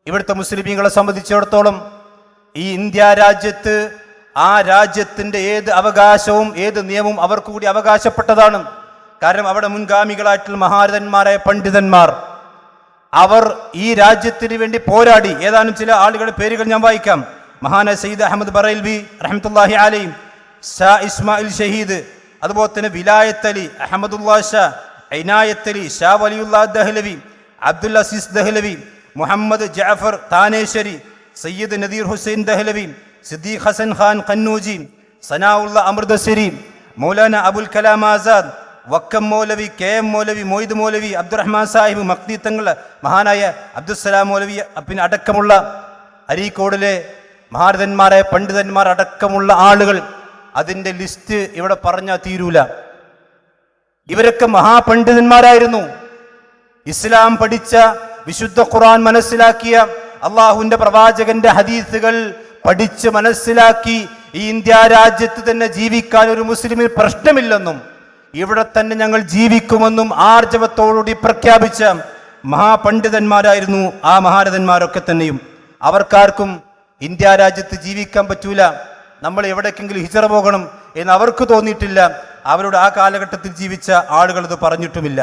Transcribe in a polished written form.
ഇവിടുത്തെ മുസ്ലിമീങ്ങളെ സംബന്ധിച്ചിടത്തോളം ഈ ഇന്ത്യ രാജ്യത്ത് ആ രാജ്യത്തിൻ്റെ ഏത് അവകാശവും ഏത് നിയമവും അവർക്ക് കൂടി അവകാശപ്പെട്ടതാണ്. കാരണം അവിടെ മുൻഗാമികളായിട്ടുള്ള മഹാരഥന്മാരായ പണ്ഡിതന്മാർ അവർ ഈ രാജ്യത്തിന് വേണ്ടി പോരാടി. ഏതാനും ചില ആളുകളുടെ പേരുകൾ ഞാൻ വായിക്കാം. മഹാനായ സയ്യിദ് അഹമ്മദ് ബറൈൽവി റഹ്മത്തുള്ളാഹി അലൈഹി, ഷാ ഇസ്മായിൽ ഷഹീദ്, അതുപോലെ തന്നെ വിലായത്ത് അലി, അഹമ്മദുല്ലാ ഷാ, ഇനായത്ത് അലി, ഷാ വലിയുല്ലാ ദഹ്ലവി, അബ്ദുൽ അസീസ് ദഹ്ലവി, മുഹമ്മദ് ജഅഫർ താനേശ്വരി, സയ്യിദ് നദീർ ഹുസൈൻ ദഹ്ലവി, സിദ്ദീഖ് ഹസൻ ഖാൻ ഖന്നൂജി, സനാഉല്ല അമൃതസരി, മൗലാന അബുൽ കലാം ആസാദ്, വക്കം മൗലവി, കെ എം മൗലവി, മൊയ്ദ് മൗലവി, അബ്ദുറഹ്മാൻ സാഹിബ്, മഖ്ദി തങ്ങൾ, മഹാനായ അബ്ദുസ്സലാം മൗലവി പിന്നെ അടക്കമുള്ള അരീക്കോടിലെ മഹാരഥന്മാരായ പണ്ഡിതന്മാർ അടക്കമുള്ള ആളുകൾ. അതിൻ്റെ ലിസ്റ്റ് ഇവിടെ പറഞ്ഞാൽ തീരൂല. ഇവരൊക്കെ മഹാപണ്ഡിതന്മാരായിരുന്നു. ഇസ്ലാം പഠിച്ച, വിശുദ്ധ ഖുർആൻ മനസ്സിലാക്കിയ, അള്ളാഹുവിൻ്റെ പ്രവാചകന്റെ ഹദീസുകൾ പഠിച്ച് മനസ്സിലാക്കി ഈ ഇന്ത്യ രാജ്യത്ത് തന്നെ ജീവിക്കാൻ ഒരു മുസ്ലിമിന് പ്രശ്നമില്ലെന്നും ഇവിടെ തന്നെ ഞങ്ങൾ ജീവിക്കുമെന്നും ആർജവത്തോടുകൂടി പ്രഖ്യാപിച്ച മഹാപണ്ഡിതന്മാരായിരുന്നു ആ മഹാരഥന്മാരൊക്കെ തന്നെയും. അവർക്കാർക്കും ഇന്ത്യ രാജ്യത്ത് ജീവിക്കാൻ പറ്റൂല, നമ്മൾ എവിടേക്കെങ്കിലും ഹിജറ പോകണം എന്ന് അവർക്ക് തോന്നിയിട്ടില്ല. അവരുടെ ആ കാലഘട്ടത്തിൽ ജീവിച്ച ആളുകൾ ഇത് പറഞ്ഞിട്ടുമില്ല.